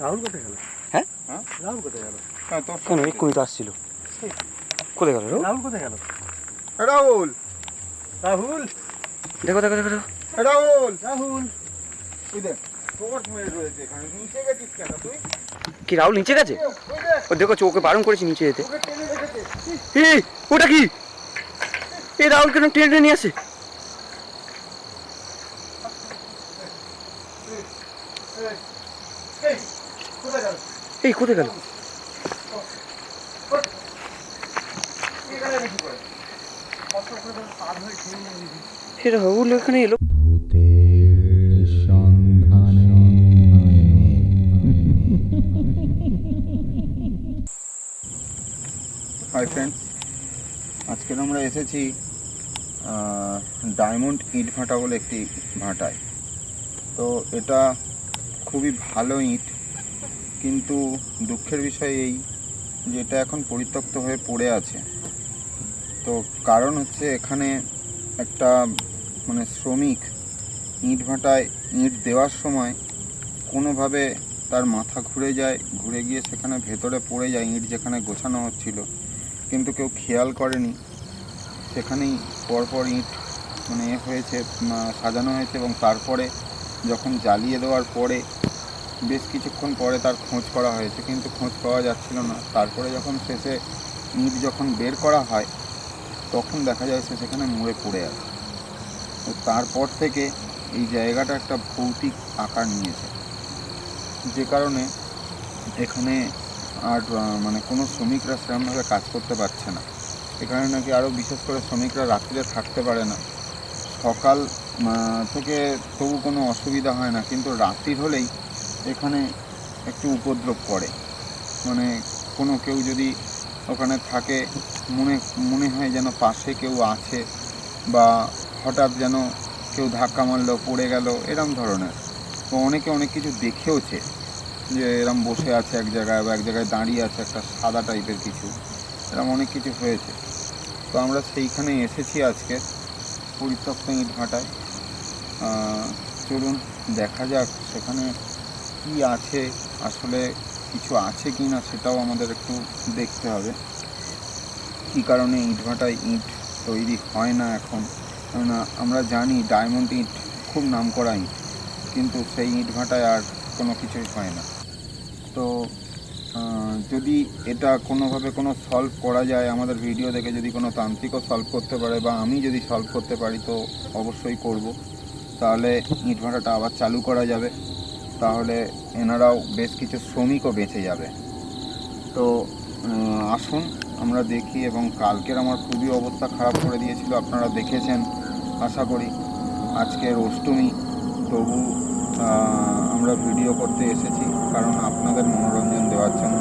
রাহুল কোথায় গেল? হ্যাঁ রাহুল কোথায় গেল? কেন এক্ষুনি তো আসছিল। কোথায় গেল রাহুল? কোথায় গেল? রাহুল রাহুল দেখো দেখো দেখো দেখো রাহুল রাহুল তুই দেখ টর্চ মেরে রয়েছে এখানে, নিচে গেছিস কেন তুই? কি রাহুল নিচে গেছে? ওই দেখ ও দেখো ওকে বারণ করেছি নিচে যেতে। ওকে টেনে রেখেছে। এই ওটা কি? এই রাহুল কেন টেনে নিয়ে আসে? এই কোথায় গেল? এই কোথায় গেল? এখানে কি করে? এই রাহুল এখানে এলো। হাই ফ্রেন্ডস, আজকে আমরা এসেছি ডায়মন্ড ইট ভাটা বলে একটি ভাটায়। তো এটা খুবই ভালো ইট, কিন্তু দুঃখের বিষয় এই যে এটা এখন পরিত্যক্ত হয়ে পড়ে আছে। তো কারণ হচ্ছে এখানে একটা শ্রমিক ইট ভাটায় ইট দেওয়ার সময় কোনোভাবে তার মাথা ঘুরে যায়, ঘুরে গিয়ে সেখানে ভেতরে পড়ে যায় ইট যেখানে গোছানো হচ্ছিল, কিন্তু কেউ খেয়াল করেনি। সেখানেই পরপর ইট হয়েছে, সাজানো হয়েছে, এবং তারপরে যখন জ্বালিয়ে দেওয়ার পরে বেশ কিছুক্ষণ পরে তার খোঁজ করা হয়েছে, কিন্তু খোঁজ পাওয়া যাচ্ছিল না। তারপরে যখন শেষে ইট যখন বের করা হয় তখন দেখা যায় সে সেখানে মরে পড়ে আছে। তো তারপর থেকে এই জায়গাটা একটা ভৌতিক আকার নিয়েছে, যে কারণে এখানে আর কোনো শ্রমিকরা সেরকমভাবে কাজ করতে পারছে না। এখানে নাকি আরও বিশেষ করে শ্রমিকরা রাত্রিরে থাকতে পারে না। সকাল থেকে তবু কোনো অসুবিধা হয় না, কিন্তু রাত্রির হলেই এখানে একটু উপদ্রব করে। কোনো কেউ যদি ওখানে থাকে মনে হয় যেন পাশে কেউ আছে, বা হঠাৎ যেন কেউ ধাক্কা মারলো, পড়ে গেল, এরম ধরনের। তো অনেকে অনেক কিছু দেখেওছে, যে এরম বসে আছে এক জায়গায়, বা এক জায়গায় দাঁড়িয়ে আছে একটা সাদা টাইপের কিছু, এরম অনেক কিছু হয়েছে। তো আমরা সেইখানে এসেছি আজকে পরিত্যক্ত ইট ভাটায়। চলুন দেখা যাক সেখানে কি আছে, আসলে কিছু আছে কি না সেটাও আমাদের একটু দেখতে হবে। কী কারণে ইট ভাটায় ইট তৈরি হয় না এখন, কেননা আমরা জানি ডায়মন্ড ইট খুব নামকরা ইট, কিন্তু সেই ইট ভাটায় আর কোনো কিছুই হয় না। তো যদি এটা কোনোভাবে সলভ করা যায়, আমাদের ভিডিও দেখে যদি কোনো তান্ত্রিকও সলভ করতে পারে, বা আমি যদি সলভ করতে পারি, তো অবশ্যই করব। তাহলে ইট ভাটাটা আবার চালু করা যাবে, তাহলে এনারাও বেশ কিছু শ্রমিকও বেঁচে যাবে। তো আসুন আমরা দেখি। এবং কালকের আমার খুবই অবস্থা খারাপ করে দিয়েছিল, আপনারা দেখেছেন আশা করি। আজকের অষ্টমী, তবু আমরা ভিডিও করতে এসেছি, কারণ আপনাদের মনোরঞ্জন দেওয়ার জন্য।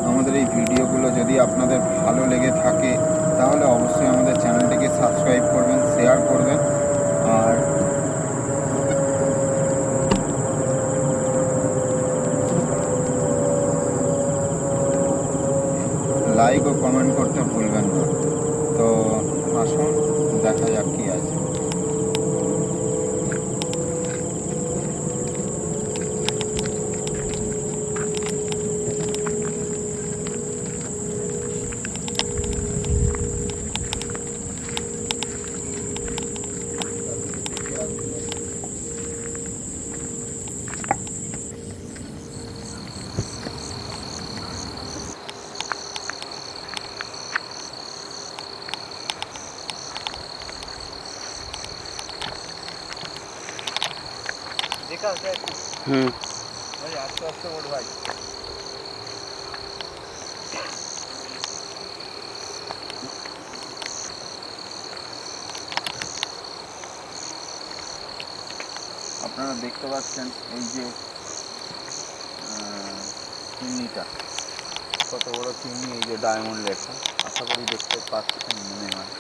আমাদের এই ভিডিওগুলো যদি আপনাদের ভালো লেগে থাকে তাহলে অবশ্যই আমাদের চ্যানেলটিকে সাবস্ক্রাইব করবেন, শেয়ার করবেন, আর লাইক ও কমেন্ট করতে ভুলবেন না। তো আসুন দেখা যাক কী আছে। আস্তে আস্তে ওঠ ভাই। আপনারা দেখতে পাচ্ছেন এই যে চিমনিটা, কত বড় চিমনি, এই যে ডায়মন্ড লেখা, আশা করি দেখতে পাচ্ছেন মনে হয়।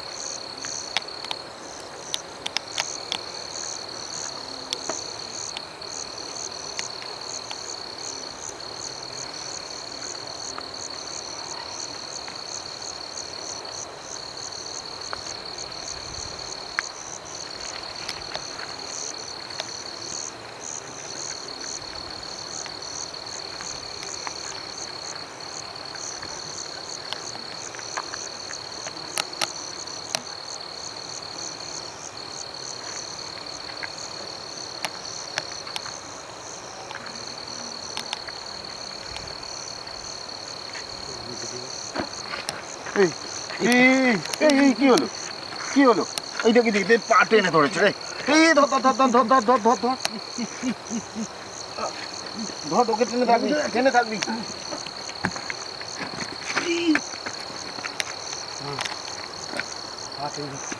এই কি হলো, কি হলো? এই দেখি দেখি পা টেনে ধরেছে রে। এই ধর ধর ধর ধর ধর ধর ধর ধর ধর, ওকে টেনে থাকবি, টেনে থাকবি।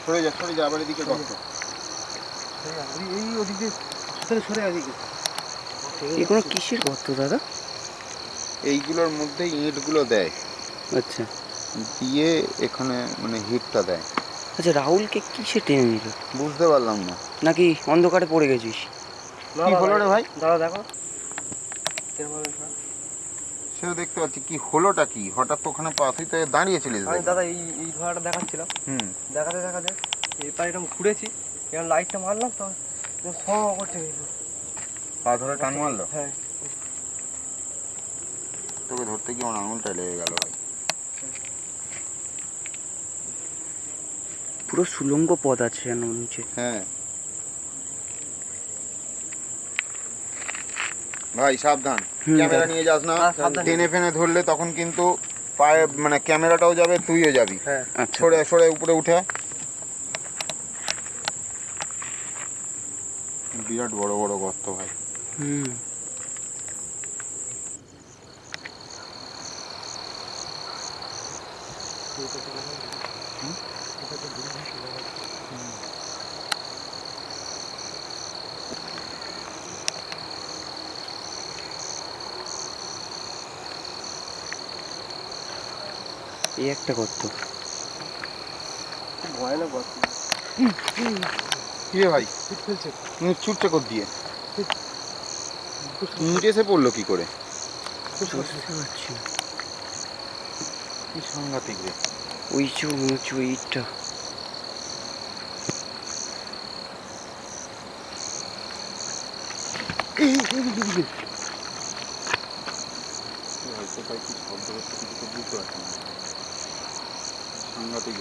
সরে যা, সরে যা, আবার এদিকে গর্ত। এই ওদিকে সরে এদিকে। এগুলো কিসের গর্ত দাদা? এইগুলোর মধ্যে ইঁটগুলো দেয়, আচ্ছা দিয়ে এখানে মানে হিটটা দেয়। আচ্ছা, রাহুলকে কিসে টেনে নিল? বুঝতে পারলাম না। নাকি অন্ধকারে পড়ে গেছিস? কি হলো রে ভাই? দাদা দেখো সেও দেখতে পাচ্ছি, কি হলোটা কি? হঠাৎ তো ওখানে পাশেই তো দাঁড়িয়েছিলিস। আমি দাদা এই ধোঁয়াটা দেখাচ্ছিলাম, দেখাতে দেখাতে এরপর এরকম ঘুরেছি, এরকম লাইটটা মারলাম তো স করছে। পা ধরে টান মারলো? হ্যাঁ। তোকে ধরতে গিয়ে আমার আঙুলটা লেগে গেল ভাই। পুরো সুলঙ্গ পথ আছে যেন নিচে। হ্যাঁ ভাই সাবধান, ক্যামেরা নিয়ে যাস না। টেনে ফেনে ধরলে তখন কিন্তু পায়ে মানে ক্যামেরাটাও যাবে, তুইও যাবি। হ্যাঁ সরে সরে উপরে উঠে। বিরাট বড় বড় গর্ত ভাই। এই একটা গর্ত। ভয়ানক গর্ত। কি রে ভাই, ছুটছে কোথ দিয়ে? ইট এসে পড়লো কি করে? বুঝতে পারছি না। কি সাংঘাতিক রে। ওই যে উঁচু ইটটা। কোথায় কি শব্দ হচ্ছে কিছু তো বুঝতে পারছি না। সাংঘাতিক।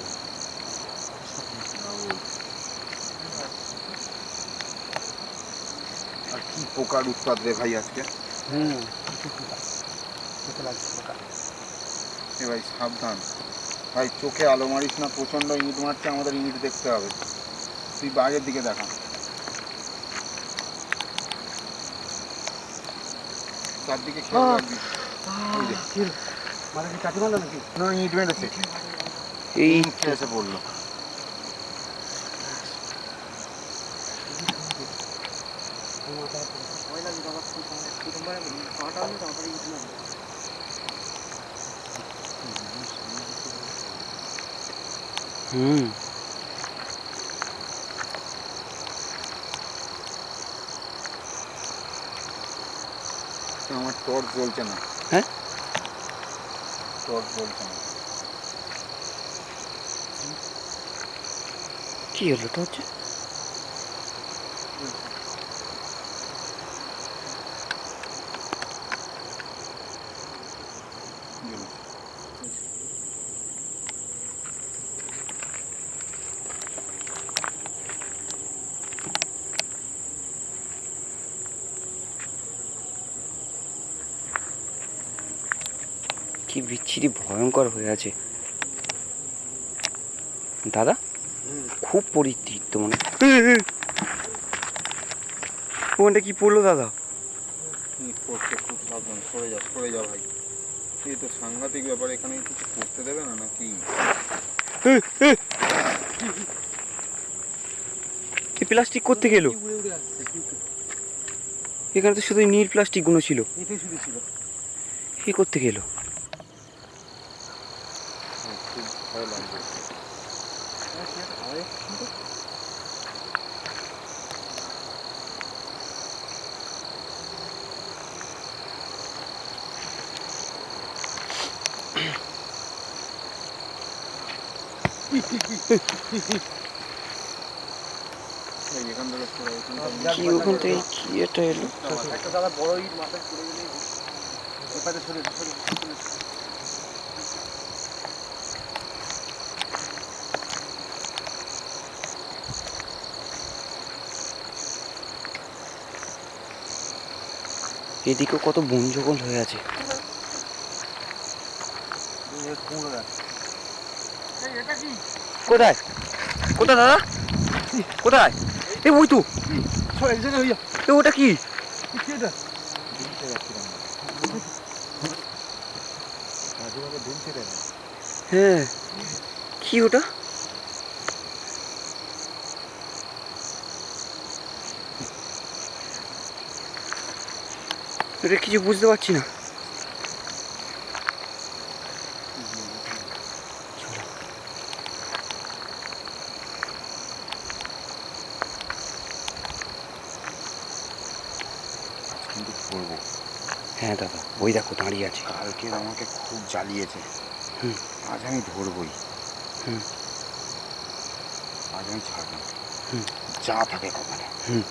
আর কি পোকার উৎপাত রে ভাই আজকে। এ ভাই সাবধান ভাই, চোখে আলো মারিস না, প্রচন্ড ইট মারছে, আমাদের ইট দেখতে হবে। তুই বাইরের দিকে দেখা, চারদিকে খেয়াল রাখবি। মানে কি কাটি মারলো নাকি? না, ইট মেরেছে, এই ইট এসে পড়লো। আমার টর্চ জ্বলছে না। হ্যাঁ, টর্চ জ্বলছে না। কি হলো তো হচ্ছে? কি বিচ্ছিরি ভয়ঙ্কর হয়ে আছে দাদা। খুব পরিতৃপ্ত মনে। ওখানটা কি পড়লো দাদা? ইট পড়ছে, খুব সাবধান, সরে যা, সরে যা ভাই। এই তো সাংঘাতিক ব্যাপার, এখানে কিছু করতে দেবে না নাকি? প্লাস্টিক করতে গেল এখানে তো শুধু নীল প্লাস্টিক গুলো ছিল। এটাই শুধু ছিল। কি করতে গেল? খুব ভয় লাগবে। এখান থেকে কি ওখান থেকে কি এটা এলো? একটা দাদা বড় ইট মাথায় পড়ে গেলেই এপারে সরে সরে। এদিকেও কত বন জঙ্গল হয়ে আছে। কোথায় কোথায় দাদা কোথায় এ ওই তো এ ওটা কি হ্যাঁ কি ওটা এটা কিছু বুঝতে পারছি না কিন্তু ধরবো। হ্যাঁ দাদা ওই দেখো দাঁড়িয়ে আছে কালকে আমাকে খুব জ্বালিয়েছে, হুম। আজ আমি ধরবই। হুম। আজ আমি ছাড়ব না। হুম। যা থাকে কপালে। হুম।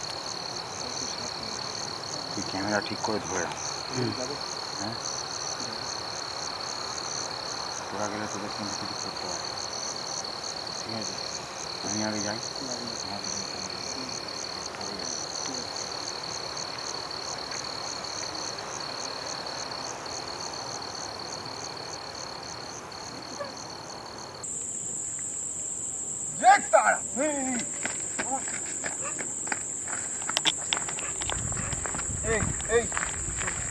তুই ক্যামেরা ঠিক করে ধরে রাখ। হুম। হ্যাঁ, তোরা গেলে তোদের কিন্তু কিছু করতে পারে, ঠিক আছে? আমি আগে যাই।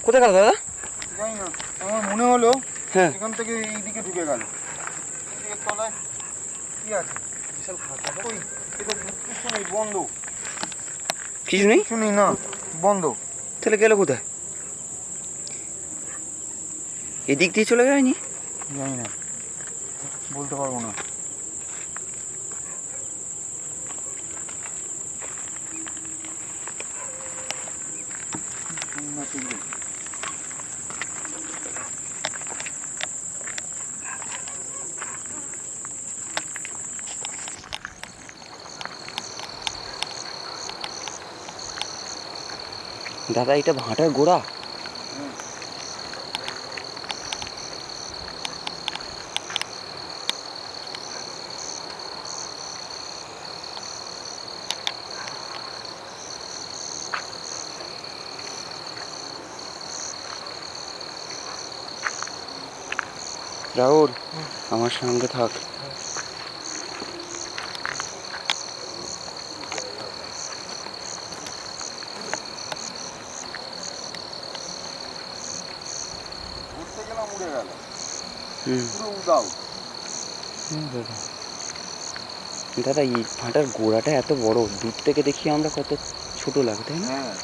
কোথায় গেল দাদা জানি না, আমার মনে হলো হ্যাঁ এখান থেকে এইদিকে ঢুকে গেল। এদিকে তলায় কি আছে? বিশাল ফাঁকা। ওই এটা কিছু নেই, বন্ধ। কিছু নেই কিছু নেই, না, বন্ধ। তাহলে গেল কোথায় এদিক দিয়ে চলে যায়নি জানি না, বলতে পারবো না। দাদা এটা ভাঁটার গোড়া রাহুল আমার সঙ্গে থাক ঘুরতে গেলাম, উড়ে গেল, হুম পুরো উদাও। দাদা দাদা এই ভাঁটার গোড়াটা এত বড়, দূর থেকে দেখি আমরা কত ছোট লাগে তাই না হ্যাঁ,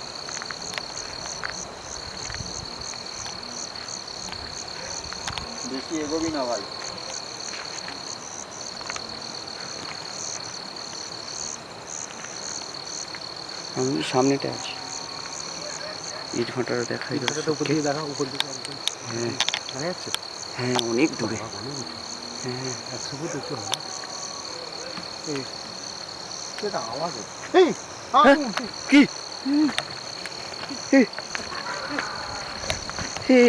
বেশি এগোবি না ভাই। আমি সামনেটা আছি ইট ভাঁটাটা দেখাই উপর দিকে দেখা, উপর দিকে হ্যাঁ দেখা যাচ্ছে। হ্যাঁ অনেক দূরে হ্যাঁ 100 ফুট উঁচু হবে। এটা আওয়াজ হচ্ছে। কি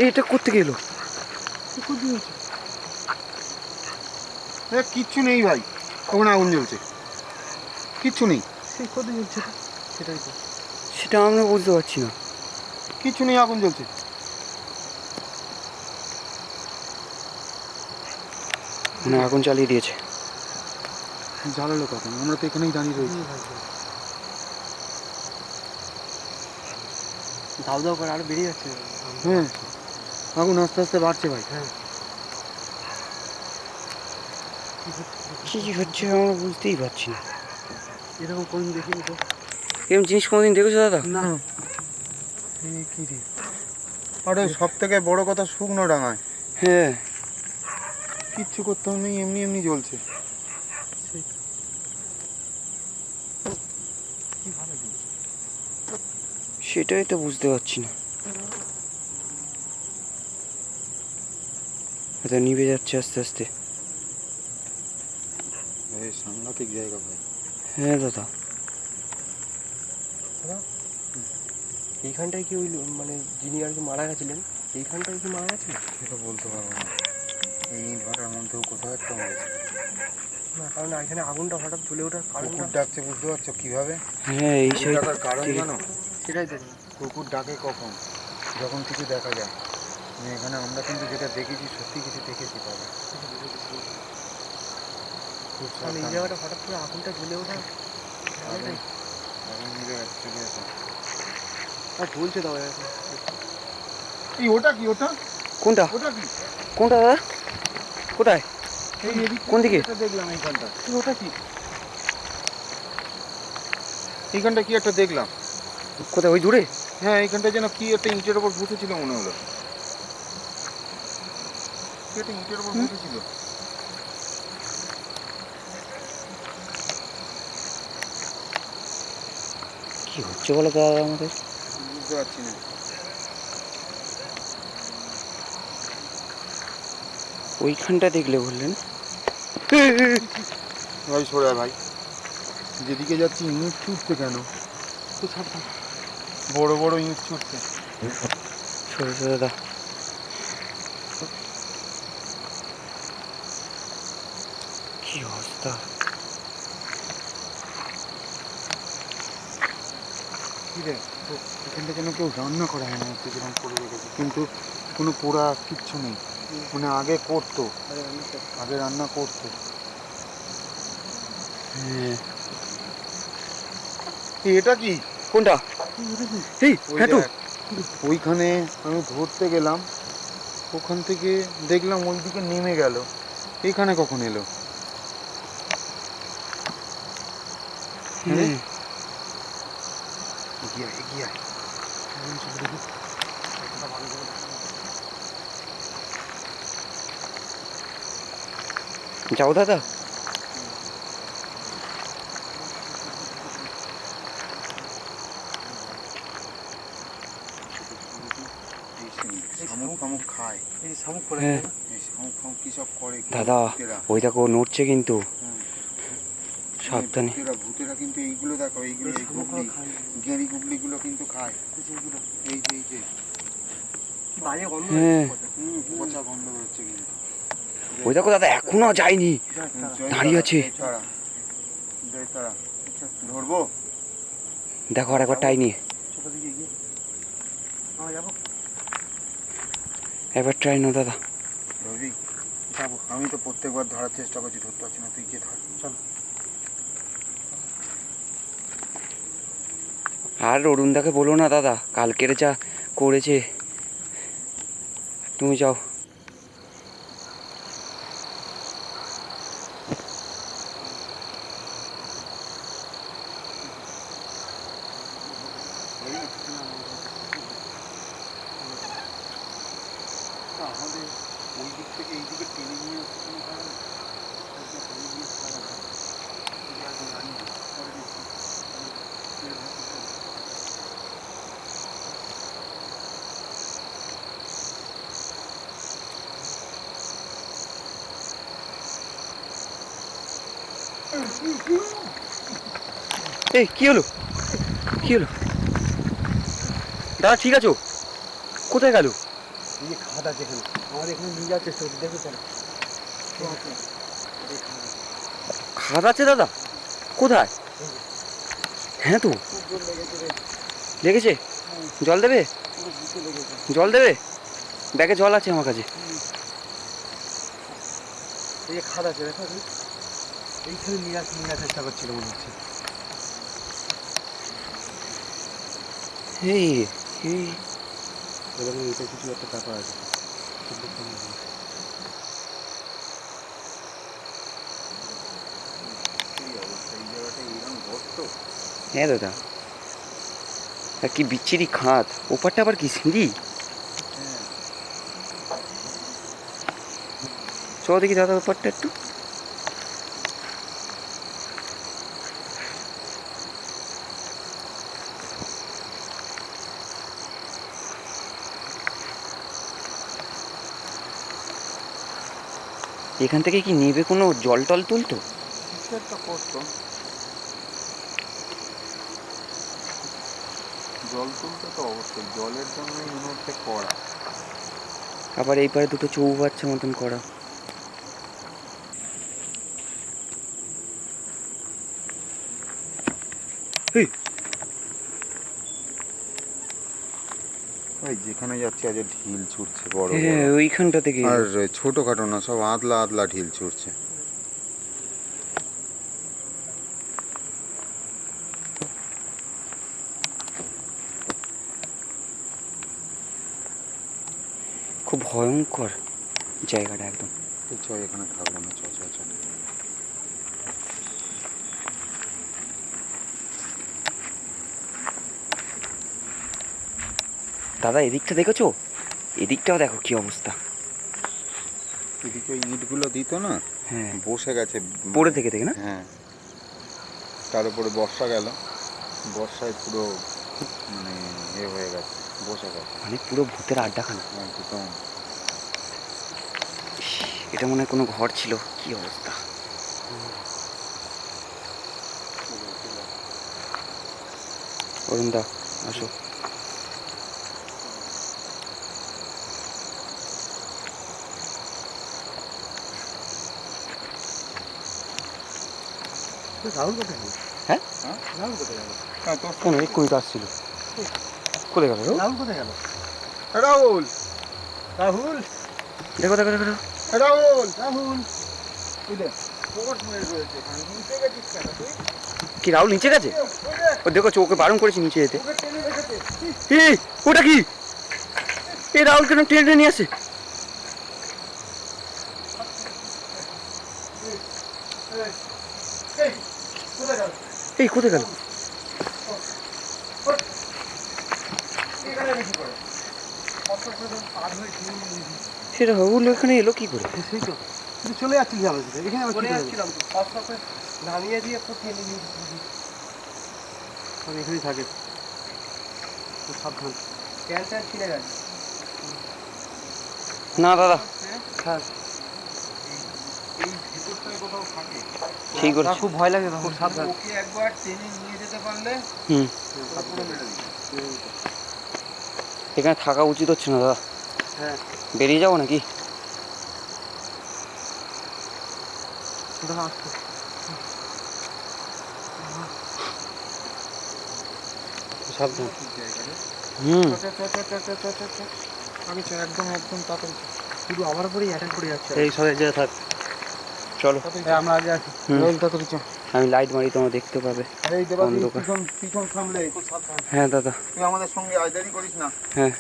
এটা করতে গেল কিচ্ছু নেই ভাই, ওখানে আগুন জ্বলছে, কিচ্ছু নেই, সেই কোথায় জ্বলছে? সেটাই তো। সেটা আমরা বুঝতে পারছি না কিচ্ছু নেই, আগুন জ্বলছে। মানে আগুন চালিয়ে দিয়েছে জ্বালালো কখন? আমরা তো এখানেই দাঁড়িয়ে রয়েছি। দাউ দাউ করে আরো বেরিয়ে যাচ্ছে। হ্যাঁ, আগুন আস্তে আস্তে বাড়ছে ভাই। হ্যাঁ, কি হচ্ছে আমরা বুঝতেই পারছি না এরকম কোন দেখিনি তো। এরকম জিনিস কোনোদিন দেখেছো দাদা না। কি রে? আরে সব থেকে বড় কথা, শুকনো ডাঙায় হ্যাঁ কিচ্ছু করতে হবে না, এমনি এমনি জ্বলছে। সেটাই তো বুঝতে পারছি না এটা নিভে যাচ্ছে আস্তে আস্তে এই সাংঘাতিক জায়গা ভাই। হ্যাঁ দাদা এইখানটায় কি ওই মানে যিনি আর কি মারা গেছিলেন, এইখানটায় কি মারা গেছিলেন? সেটা বলতে পারবো না, এই ভাটার মধ্যেও কোথাও একটা হয়েছে। না, কারণ এখানে আগুনটা হঠাৎ জ্বলে ওঠার কুকুর কারণটা ডাকছে, বুঝতে পারছো কিভাবে? হ্যাঁ এই কুকুর সাইড ডাকার কারণ জানো? সেটাই তো। কুকুর ডাকে কখন? যখন কিছু দেখা যায়। মানে এখানে আমরা কিন্তু যেটা দেখেছি, সত্যি কিছু দেখেছি তবে। কারণ এই জায়গাটা হঠাৎ করে আগুনটা জ্বলে ওঠা জায়গাটাই আর জ্বলছে দাও এখন। এই ওটা কি ওটা কোনটা ওটা কি কোনটা দাদা কোথায় এই এদিক কোন দিকে? এটা দেখলাম এইখানটা এই ওটা কি? এইখানটা কি একটা দেখলাম। কোথায় ওই দূরে? হ্যাঁ এইখানটা যেন কি একটা ইটের ওপর বসেছিল মনে হলো। কি একটা ইটের ওপর বসেছিল। কি হচ্ছে বলো তো দাদা আমাদের? বুঝতে পারছি না। ওইখানটা দেখলে বললেন? ভাই সরে আয় ভাই, যেদিকে যাচ্ছি ইঁট ছুটছে কেন? বড় বড় ইঁট ছুটছে। সরে সরে দাদা। কি অবস্থা! কি রে এখানটা যেন কেউ রান্না করা হয় না, একটু যেরকম করে রেখেছে, কিন্তু কোনো পোড়া কিচ্ছু নেই। মানে আগে করতো, আগে রান্না করতো। হ্যাঁ। এটা কি? কোনটা? এই ওই হ্যাঁ তো। দেখ, ওইখানে আমি ধরতে গেলাম, ওখান থেকে দেখলাম ওইদিকে নেমে গেল, এইখানে কখন এলো? হ্যাঁ। এগিয়ে আয়, এগিয়ে আয়। যাও দাদা। শামুক ফামুক খায়, এই শামুক পড়ে হ্যাঁ। আছে না? এই শামুক ফামুক কি সব করে দাদা ভূতেরা। ওই দেখো নড়ছে কিন্তু, হ্যাঁ। সাবধানে। ভূতেরা কিন্তু এইগুলো দেখো, এইগুলো এই এই শামুকগুলো গুগলি, খায়। গেঁড়ি গুগলিগুলো কিন্তু খায়। এই যে এইগুলো। এই যে এই যে কি বাজে গন্ধ হ্যাঁ। হচ্ছে। পচা গন্ধ বেরোচ্ছে কিন্তু। ওই দেখো দাদা এখনো যায়নি, জয় দাঁড়িয়ে তারা, আছে। জয় তারা, জয় তারা। ধরবো? দেখো আর একবার টাই নিয়ে, ছোট দিকে এগিয়ে আমরা যাবো। একবার ট্রাই নাও দাদা। ধরবি? যাবো। আমি তো প্রত্যেকবার ধরার চেষ্টা করছি, ধরতে পারছি না, তুই গিয়ে ধর। চল। আর অরুণদাকে বলো না দাদা, কালকের যা করেছে। তুমি যাও। আমাদের ওই দিক থেকে এই দিকে টেনে নিয়ে আসছে কোনো কারণে। এই কি হলো, কি হলো দাদা? ঠিক আছো? কোথায় গেল? এই যে খাদ আছে এখানে, আমাদের এখানে নিয়ে যাওয়ার চেষ্টা করছি, দেখো চলো। খাদ আছে দাদা? কোথায়? হ্যাঁ তো লেগেছে। জল দেবে? জল দেবে? ব্যাগে জল আছে আমার কাছে। এই যে খাদ আছে দেখো, এইখানে নিয়ে যাওয়ার চেষ্টা করছিল মনে হচ্ছে। এই এই এরকম এটা কিছু একটা ব্যাপার আছে। এই অবস্থা, এই জায়গাটা এইরকম গর্ত। হ্যাঁ দাদা, আর কি বিচ্ছিরি খাদ। ওপারটা আবার কি সিঁড়ি? চলো দেখি দাদা ওপারটা একটু। এখান থেকে কি নেবে কোনো জল টল তুলতো? কিছু একটা করতো, জল তুলতে তো অবশ্যই, জলের জন্যই মনে হচ্ছে করা। আবার এই পারে দুটো চৌবাচ্চা মতন করা। ওই যেখানে যাচ্ছে আজ ঢিল ছুটছে বড় হ্যাঁ বড়, ওইখানটা থেকে। আর ছোটখাটো না, সব আদলা আদলা ঢিল ছুটছে। ভয়ঙ্কর জায়গাটা একদম। চ এখানে থাকবো না, চ চ চ। দাদা এদিকটা দেখেছো? এদিকটাও দেখো কি অবস্থা। এদিকে ওই ইটগুলো দিত না, হ্যাঁ বসে গেছে পড়ে থেকে থেকে না। হ্যাঁ, তার উপরে বর্ষা গেল, বর্ষায় পুরো মানে এ হয়ে গেছে, বসে গেছে মানে পুরো ভূতের আড্ডাখানা একদম। ইস, এটা মনে হয় কোনো ঘর ছিল, কি অবস্থা। অরুণ দা আসো। রাহুল কোথায় গেল? হ্যাঁ রাহুল কোথায় গেল? হ্যাঁ তোর কেন এক্ষুনি তো আসছিল, কোথায় গেল? রাহুল কোথায় গেল? রাহুল, রাহুল, দেখো দেখো দেখো দেখো। রাহুল, রাহুল, এই দেখ, পোকট মেরে রয়েছে এখানে, নিচে গেছিস কেন তুই? কি রাহুল নিচে গেছে? ওই দেখ, ও দেখো ওকে বারণ করেছি নিচে যেতে। পোকট টেনে রেখেছে। এই ওটা কি? এই রাহুল কেন টেনে টেনে নিয়ে আসে? এই, কোথায় গেল? এই কোথায় গেল? এখানে রেখে পড়ে। কত করে পার হয়ে ছিনিয়ে নিয়েছি। সে রাহুল এখানে এলো কি করে? সেই তো তুই চলে যাচ্ছিলি আমার সাথে, এখানে চলে যাচ্ছিলাম তো কষ্ট করে নামিয়ে দিয়ে ফুটিয়ে নিয়ে আমি এখানেই থাকে। তো সাবধান, ক্যান ট্যান ছিঁড়ে গেছে। না দাদা হ্যাঁ এই ভেতরটায় কোথাও থাকে। ঠিক আমার করেছি। খুব ভয় লাগে, খুব সাবধান। ওকে একবার টেনে নিয়ে যেতে পারলে হুম, ওরা পুরো মেরে দিত। এখানে থাকা উচিত হচ্ছে না দাদা, হ্যাঁ বেরিয়ে যাবো নাকি? দাদা আসতো সাবধান। ঠিক জায়গা রে। হুম, চ, চ, চ, চ, চ, চ, চ, চ। আগে চ, একদম একদম তাড়াতাড়ি চ। শুধু আমার উপরেই অ্যাটাক করে যাচ্ছে। এই সবাই যে থাক, চলো তাড়াতাড়ি চ। আমরা আগে আছি। হুম। রোহিত, তাড়াতাড়ি চ। আমি লাইট মারি, তোমরা দেখতে পাবে। আরে এই দেবাশিস, অন্ধকার। পিছন পিছন সামলে। খুব সাবধান। হ্যাঁ দাদা, তুই আমাদের সঙ্গে আয়, দেরি করিস না। হ্যাঁ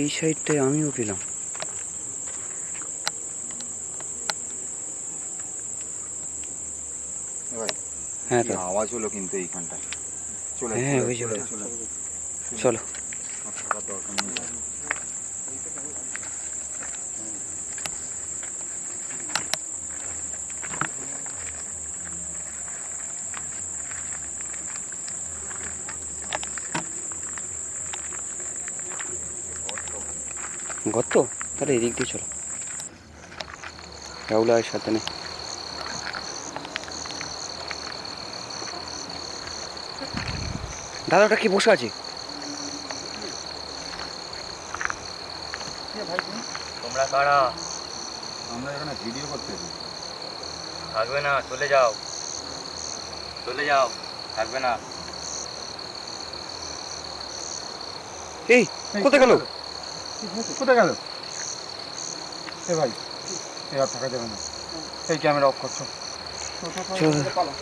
এই সাইডটায় আমিও পেলাম। ভাই, হ্যাঁ কি দাদা আওয়াজ হলো কিন্তু এইখানটায়। চলে হ্যাঁ, চলে, ওই যে চলে, ওটা। চলে। চলো। আর থাকার দরকার নেই। গর্ত, তাহলে এদিক দিয়ে চলো। রাহুল আর সাথে নেই। দাদা ওটা কি বসে আছে? ভাই তুমি? তোমরা কারা? আমরা এখানে ভিডিও করতে এসেছি। থাকবে না, চলে যাও, চলে যাও, থাকবে না। এই কোথায় গেল? কোথায় গেল? এ ভাই, এ আর থাকা যাবে না। এই ক্যামেরা অফ করছো। চলো। পালা।